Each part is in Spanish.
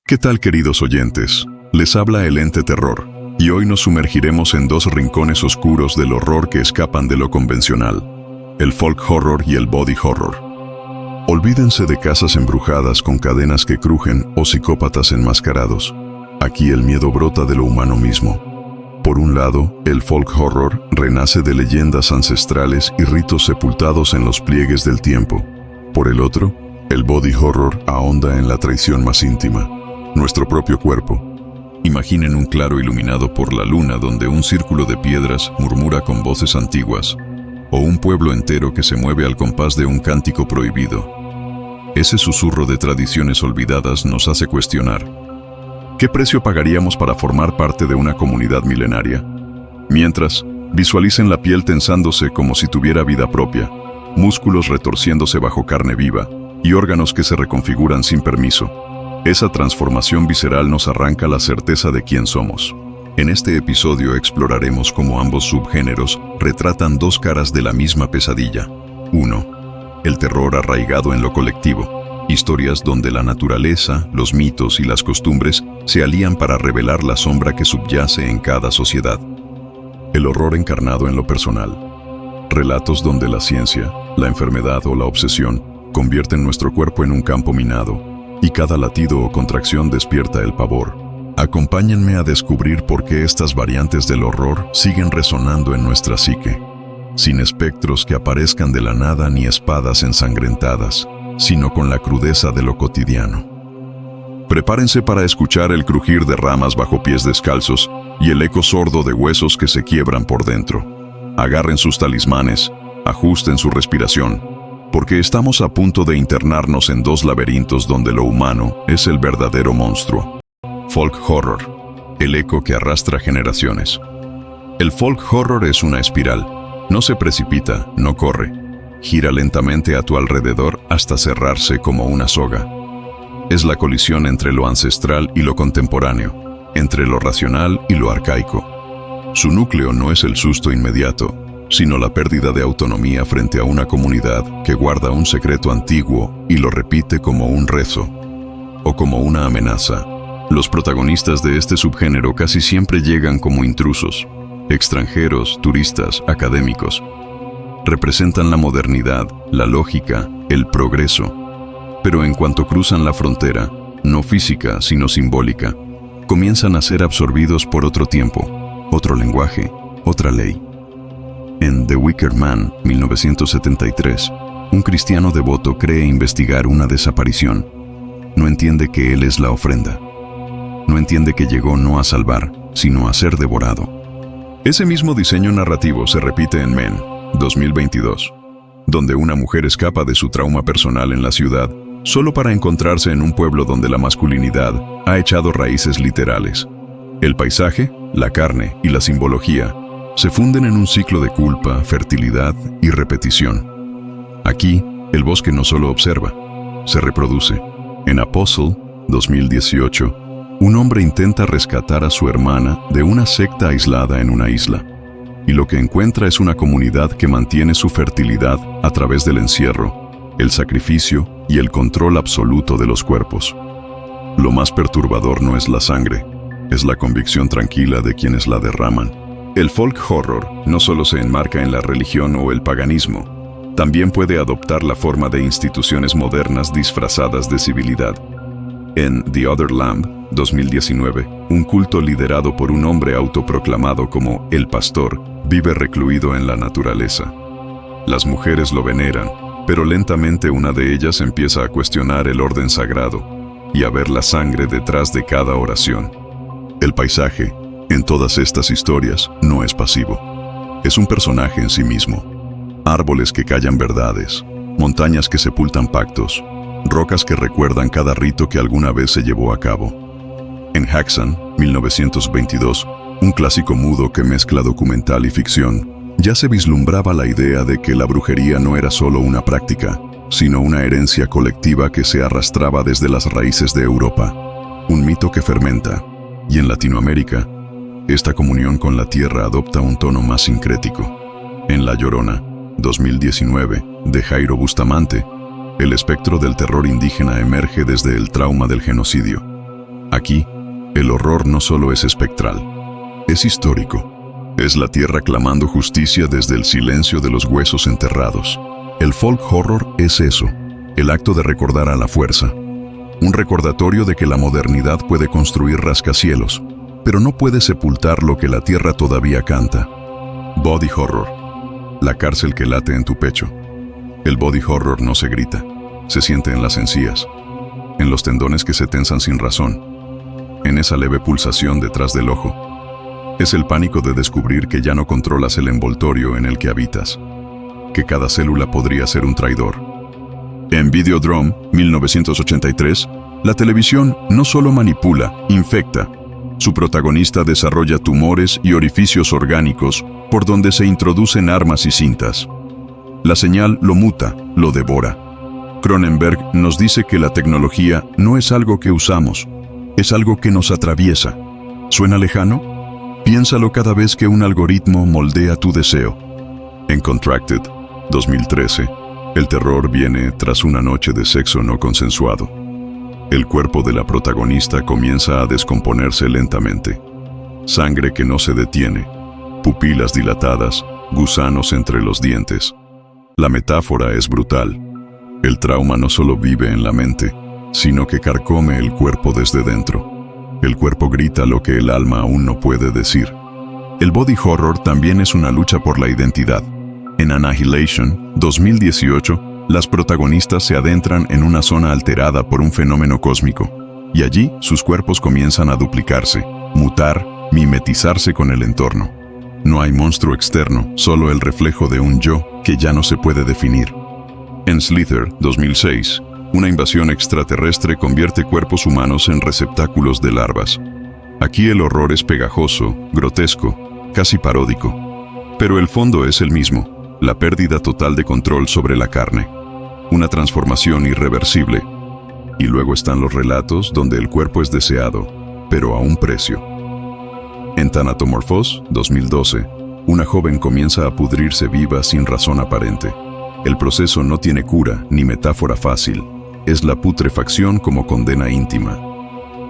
¿Qué tal, queridos oyentes? Les habla el Ente Terror, y hoy nos sumergiremos en dos rincones oscuros del horror que escapan de lo convencional: el folk horror y el body horror. Olvídense de casas embrujadas con cadenas que crujen o psicópatas enmascarados. Aquí el miedo brota de lo humano mismo. Por un lado, el folk horror renace de leyendas ancestrales y ritos sepultados en los pliegues del tiempo. Por el otro, el body horror ahonda en la traición más íntima: nuestro propio cuerpo. Imaginen un claro iluminado por la luna donde un círculo de piedras murmura con voces antiguas, o un pueblo entero que se mueve al compás de un cántico prohibido. Ese susurro de tradiciones olvidadas nos hace cuestionar: ¿qué precio pagaríamos para formar parte de una comunidad milenaria? Mientras, visualicen la piel tensándose como si tuviera vida propia, músculos retorciéndose bajo carne viva y órganos que se reconfiguran sin permiso. Esa transformación visceral nos arranca la certeza de quién somos. En este episodio exploraremos cómo ambos subgéneros retratan dos caras de la misma pesadilla. 1. El terror arraigado en lo colectivo. Historias donde la naturaleza, los mitos y las costumbres se alían para revelar la sombra que subyace en cada sociedad. El horror encarnado en lo personal. Relatos donde la ciencia, la enfermedad o la obsesión convierten nuestro cuerpo en un campo minado, y cada latido o contracción despierta el pavor. Acompáñenme a descubrir por qué estas variantes del horror siguen resonando en nuestra psique. Sin espectros que aparezcan de la nada ni espadas ensangrentadas, sino con la crudeza de lo cotidiano. Prepárense para escuchar el crujir de ramas bajo pies descalzos y el eco sordo de huesos que se quiebran por dentro. Agarren sus talismanes, ajusten su respiración, porque estamos a punto de internarnos en dos laberintos donde lo humano es el verdadero monstruo. Folk horror, el eco que arrastra generaciones. El folk horror es una espiral. No se precipita, no corre. Gira lentamente a tu alrededor hasta cerrarse como una soga. Es la colisión entre lo ancestral y lo contemporáneo, entre lo racional y lo arcaico. Su núcleo no es el susto inmediato, sino la pérdida de autonomía frente a una comunidad que guarda un secreto antiguo y lo repite como un rezo o como una amenaza. Los protagonistas de este subgénero casi siempre llegan como intrusos, extranjeros, turistas, académicos. Representan la modernidad, la lógica, el progreso. Pero en cuanto cruzan la frontera, no física sino simbólica, comienzan a ser absorbidos por otro tiempo, otro lenguaje, otra ley. En The Wicker Man, 1973, un cristiano devoto cree investigar una desaparición. No entiende que él es la ofrenda. No entiende que llegó no a salvar, sino a ser devorado. Ese mismo diseño narrativo se repite en Men, 2022, donde una mujer escapa de su trauma personal en la ciudad solo para encontrarse en un pueblo donde la masculinidad ha echado raíces literales. El paisaje, la carne y la simbología se funden en un ciclo de culpa, fertilidad y repetición. Aquí, el bosque no solo observa, se reproduce. En Apostle, 2018, un hombre intenta rescatar a su hermana de una secta aislada en una isla, y lo que encuentra es una comunidad que mantiene su fertilidad a través del encierro, el sacrificio y el control absoluto de los cuerpos. Lo más perturbador no es la sangre, es la convicción tranquila de quienes la derraman. El folk horror no solo se enmarca en la religión o el paganismo, también puede adoptar la forma de instituciones modernas disfrazadas de civilidad. En The Other Lamb, 2019, un culto liderado por un hombre autoproclamado como el pastor vive recluido en la naturaleza. Las mujeres lo veneran, pero lentamente una de ellas empieza a cuestionar el orden sagrado y a ver la sangre detrás de cada oración. El paisaje, en todas estas historias, no es pasivo. Es un personaje en sí mismo. Árboles que callan verdades, montañas que sepultan pactos, rocas que recuerdan cada rito que alguna vez se llevó a cabo. En Häxan, 1922, un clásico mudo que mezcla documental y ficción, ya se vislumbraba la idea de que la brujería no era solo una práctica, sino una herencia colectiva que se arrastraba desde las raíces de Europa. Un mito que fermenta. Y en Latinoamérica, esta comunión con la tierra adopta un tono más sincrético. En La Llorona, 2019, de Jairo Bustamante, el espectro del terror indígena emerge desde el trauma del genocidio. Aquí, el horror no solo es espectral, es histórico. Es la tierra clamando justicia desde el silencio de los huesos enterrados. El folk horror es eso, el acto de recordar a la fuerza. Un recordatorio de que la modernidad puede construir rascacielos, pero no puede sepultar lo que la tierra todavía canta. Body horror. La cárcel que late en tu pecho. El body horror no se grita, se siente en las encías, en los tendones que se tensan sin razón, en esa leve pulsación detrás del ojo. Es el pánico de descubrir que ya no controlas el envoltorio en el que habitas, que cada célula podría ser un traidor. En Videodrome, 1983, la televisión no solo manipula, infecta. Su protagonista desarrolla tumores y orificios orgánicos por donde se introducen armas y cintas. La señal lo muta, lo devora. Cronenberg nos dice que la tecnología no es algo que usamos, es algo que nos atraviesa. ¿Suena lejano? Piénsalo cada vez que un algoritmo moldea tu deseo. En Contracted, 2013, el terror viene tras una noche de sexo no consensuado. El cuerpo de la protagonista comienza a descomponerse lentamente. Sangre que no se detiene, pupilas dilatadas, gusanos entre los dientes. La metáfora es brutal. El trauma no solo vive en la mente, sino que carcome el cuerpo desde dentro. El cuerpo grita lo que el alma aún no puede decir. El body horror también es una lucha por la identidad. En Annihilation, 2018, las protagonistas se adentran en una zona alterada por un fenómeno cósmico, y allí sus cuerpos comienzan a duplicarse, mutar, mimetizarse con el entorno. No hay monstruo externo, solo el reflejo de un yo que ya no se puede definir. En Slither, 2006, una invasión extraterrestre convierte cuerpos humanos en receptáculos de larvas. Aquí el horror es pegajoso, grotesco, casi paródico. Pero el fondo es el mismo, la pérdida total de control sobre la carne. Una transformación irreversible. Y luego están los relatos donde el cuerpo es deseado, pero a un precio. En Thanatomorphos, 2012, una joven comienza a pudrirse viva sin razón aparente. El proceso no tiene cura ni metáfora fácil. Es la putrefacción como condena íntima.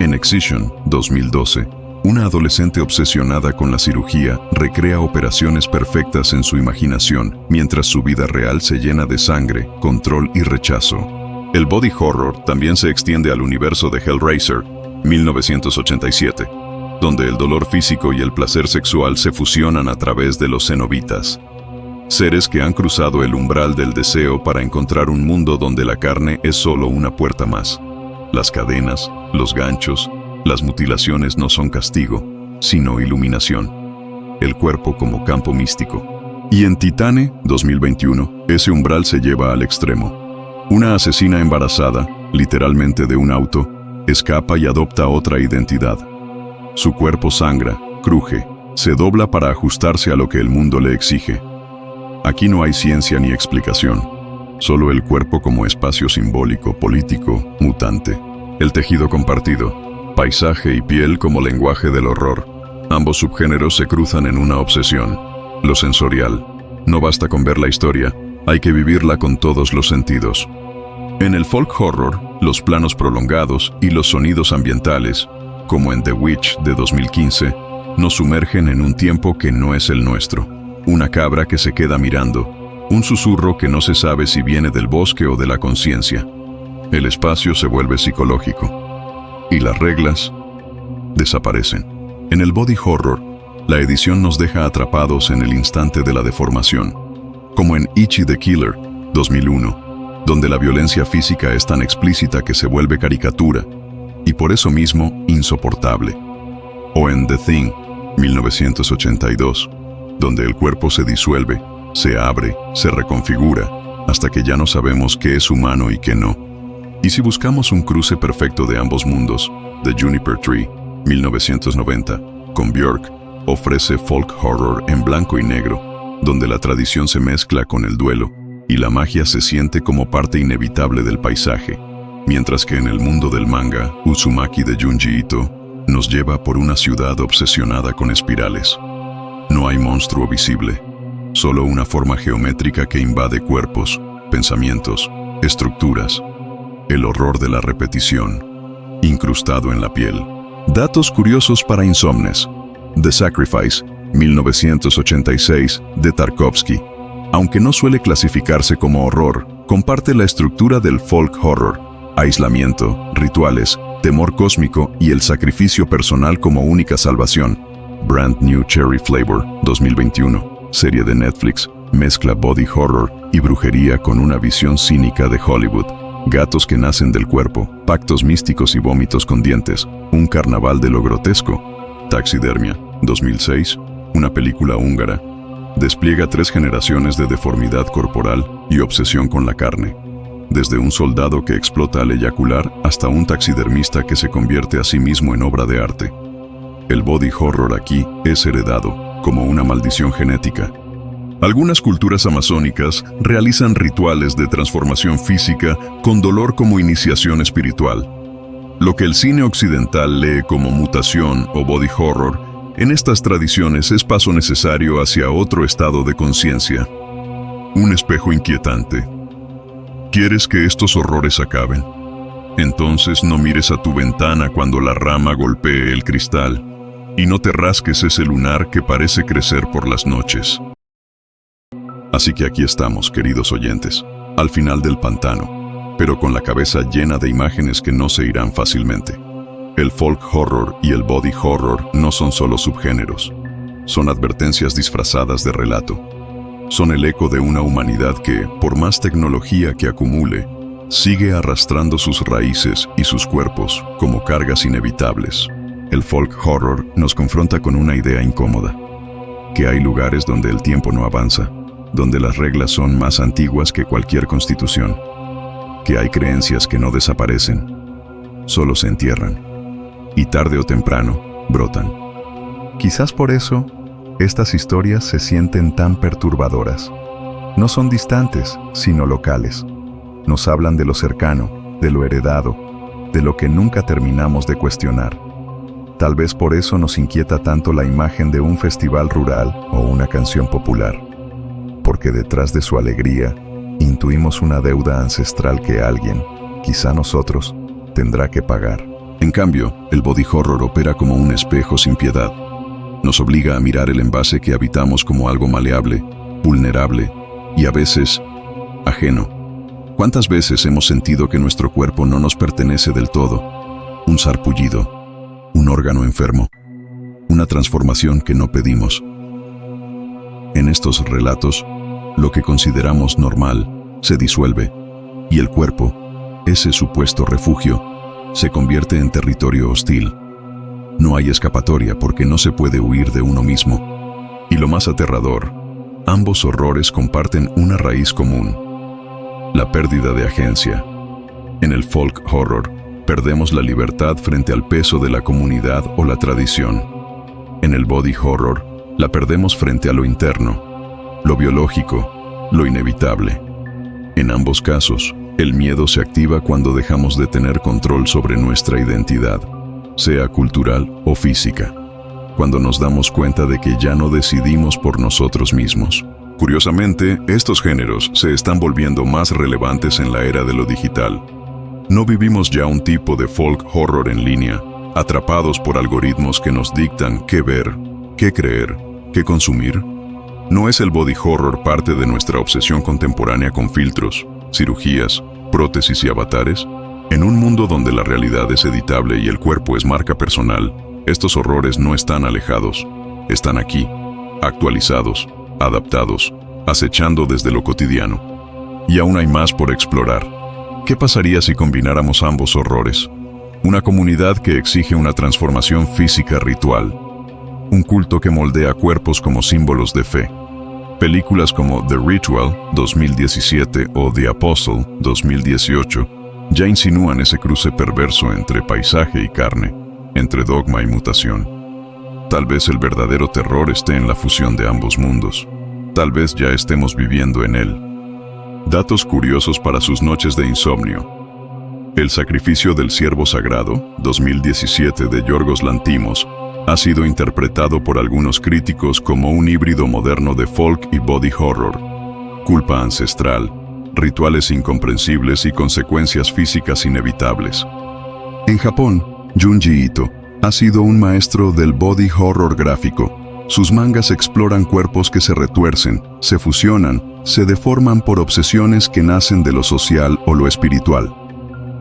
En Excision, 2012, una adolescente obsesionada con la cirugía recrea operaciones perfectas en su imaginación, mientras su vida real se llena de sangre, control y rechazo. El body horror también se extiende al universo de Hellraiser, 1987, donde el dolor físico y el placer sexual se fusionan a través de los cenobitas. Seres que han cruzado el umbral del deseo para encontrar un mundo donde la carne es solo una puerta más. Las cadenas, los ganchos, las mutilaciones no son castigo, sino iluminación. El cuerpo como campo místico. Y en Titane, 2021, ese umbral se lleva al extremo. Una asesina embarazada, literalmente de un auto, escapa y adopta otra identidad. Su cuerpo sangra, cruje, se dobla para ajustarse a lo que el mundo le exige. Aquí no hay ciencia ni explicación, solo el cuerpo como espacio simbólico, político, mutante. El tejido compartido, paisaje y piel como lenguaje del horror. Ambos subgéneros se cruzan en una obsesión, lo sensorial. No basta con ver la historia, hay que vivirla con todos los sentidos. En el folk horror, los planos prolongados y los sonidos ambientales, como en The Witch de 2015, nos sumergen en un tiempo que no es el nuestro. Una cabra que se queda mirando, un susurro que no se sabe si viene del bosque o de la conciencia. El espacio se vuelve psicológico. Y las reglas desaparecen. En el body horror, la edición nos deja atrapados en el instante de la deformación, como en Ichi the Killer, 2001, donde la violencia física es tan explícita que se vuelve caricatura, y por eso mismo insoportable. O en The Thing, 1982, donde el cuerpo se disuelve, se abre, se reconfigura, hasta que ya no sabemos qué es humano y qué no. Y si buscamos un cruce perfecto de ambos mundos, The Juniper Tree, 1990, con Björk, ofrece folk horror en blanco y negro, donde la tradición se mezcla con el duelo, y la magia se siente como parte inevitable del paisaje, mientras que en el mundo del manga, Uzumaki de Junji Ito nos lleva por una ciudad obsesionada con espirales. No hay monstruo visible, solo una forma geométrica que invade cuerpos, pensamientos, estructuras. El horror de la repetición. incrustado en la piel. Datos curiosos para insomnes. The Sacrifice, 1986, de Tarkovsky. Aunque no suele clasificarse como horror, comparte la estructura del folk horror: aislamiento, rituales, temor cósmico y el sacrificio personal como única salvación. Brand New Cherry Flavor, 2021, serie de Netflix, mezcla body horror y brujería con una visión cínica de Hollywood. Gatos que nacen del cuerpo, pactos místicos y vómitos con dientes, un carnaval de lo grotesco. Taxidermia, 2006, una película húngara. Despliega 3 generaciones de deformidad corporal y obsesión con la carne. Desde un soldado que explota al eyacular hasta un taxidermista que se convierte a sí mismo en obra de arte. El body horror aquí es heredado, como una maldición genética. Algunas culturas amazónicas realizan rituales de transformación física con dolor como iniciación espiritual. Lo que el cine occidental lee como mutación o body horror, en estas tradiciones es paso necesario hacia otro estado de conciencia. Un espejo inquietante. ¿Quieres que estos horrores acaben? Entonces no mires a tu ventana cuando la rama golpee el cristal, y no te rasques ese lunar que parece crecer por las noches. Así que aquí estamos, queridos oyentes, al final del pantano, pero con la cabeza llena de imágenes que no se irán fácilmente. El folk horror y el body horror no son solo subgéneros, son advertencias disfrazadas de relato. Son el eco de una humanidad que, por más tecnología que acumule, sigue arrastrando sus raíces y sus cuerpos como cargas inevitables. El folk horror nos confronta con una idea incómoda, que hay lugares donde el tiempo no avanza, donde las reglas son más antiguas que cualquier constitución, que hay creencias que no desaparecen, solo se entierran, y tarde o temprano brotan. Quizás por eso, estas historias se sienten tan perturbadoras. No son distantes, sino locales. Nos hablan de lo cercano, de lo heredado, de lo que nunca terminamos de cuestionar. Tal vez por eso nos inquieta tanto la imagen de un festival rural o una canción popular. Porque detrás de su alegría, intuimos una deuda ancestral que alguien, quizá nosotros, tendrá que pagar. En cambio, el body horror opera como un espejo sin piedad. Nos obliga a mirar el envase que habitamos como algo maleable, vulnerable y a veces ajeno. ¿Cuántas veces hemos sentido que nuestro cuerpo no nos pertenece del todo? Un sarpullido, un órgano enfermo, una transformación que no pedimos. En estos relatos, lo que consideramos normal se disuelve y el cuerpo, ese supuesto refugio, se convierte en territorio hostil. No hay escapatoria porque no se puede huir de uno mismo. Y lo más aterrador, ambos horrores comparten una raíz común: la pérdida de agencia. En el folk horror, perdemos la libertad frente al peso de la comunidad o la tradición. En el body horror, la perdemos frente a lo interno, lo biológico, lo inevitable. En ambos casos, el miedo se activa cuando dejamos de tener control sobre nuestra identidad, sea cultural o física, cuando nos damos cuenta de que ya no decidimos por nosotros mismos. Curiosamente, estos géneros se están volviendo más relevantes en la era de lo digital. No vivimos ya un tipo de folk horror en línea, atrapados por algoritmos que nos dictan qué ver, qué creer, qué consumir. ¿No es el body horror parte de nuestra obsesión contemporánea con filtros, cirugías, prótesis y avatares? En un mundo donde la realidad es editable y el cuerpo es marca personal, estos horrores no están alejados, están aquí, actualizados, adaptados, acechando desde lo cotidiano. Y aún hay más por explorar. ¿Qué pasaría si combináramos ambos horrores? Una comunidad que exige una transformación física ritual, un culto que moldea cuerpos como símbolos de fe. Películas como The Ritual, 2017, o The Apostle, 2018, ya insinúan ese cruce perverso entre paisaje y carne, entre dogma y mutación. Tal vez el verdadero terror esté en la fusión de ambos mundos. Tal vez ya estemos viviendo en él. Datos curiosos para sus noches de insomnio. El sacrificio del ciervo sagrado, 2017, de Yorgos Lanthimos, ha sido interpretado por algunos críticos como un híbrido moderno de folk y body horror. Culpa ancestral, rituales incomprensibles y consecuencias físicas inevitables. En Japón, Junji Ito ha sido un maestro del body horror gráfico. Sus mangas exploran cuerpos que se retuercen, se fusionan, se deforman por obsesiones que nacen de lo social o lo espiritual.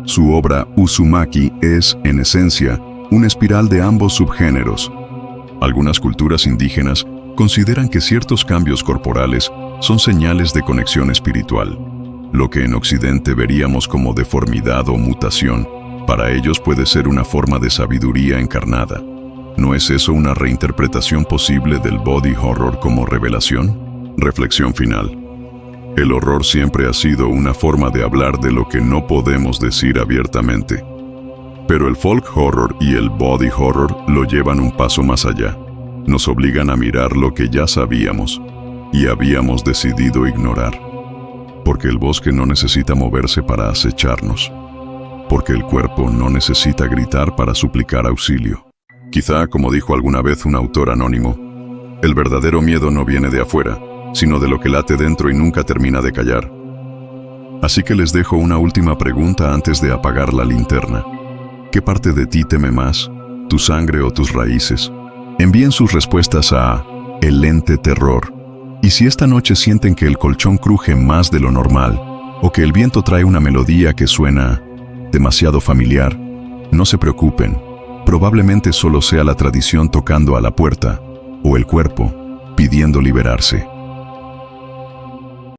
Su obra Uzumaki es, en esencia, una espiral de ambos subgéneros. Algunas culturas indígenas consideran que ciertos cambios corporales son señales de conexión espiritual. Lo que en Occidente veríamos como deformidad o mutación, para ellos puede ser una forma de sabiduría encarnada. ¿No es eso una reinterpretación posible del body horror como revelación? Reflexión final. El horror siempre ha sido una forma de hablar de lo que no podemos decir abiertamente. Pero el folk horror y el body horror lo llevan un paso más allá. Nos obligan a mirar lo que ya sabíamos y habíamos decidido ignorar. Porque el bosque no necesita moverse para acecharnos. Porque el cuerpo no necesita gritar para suplicar auxilio. Quizá, como dijo alguna vez un autor anónimo, el verdadero miedo no viene de afuera, sino de lo que late dentro y nunca termina de callar. Así que les dejo una última pregunta antes de apagar la linterna. ¿Qué parte de ti teme más? ¿Tu sangre o tus raíces? Envíen sus respuestas a El Ente Terror. Y si esta noche sienten que el colchón cruje más de lo normal, o que el viento trae una melodía que suena demasiado familiar, no se preocupen. Probablemente solo sea la tradición tocando a la puerta, o el cuerpo pidiendo liberarse.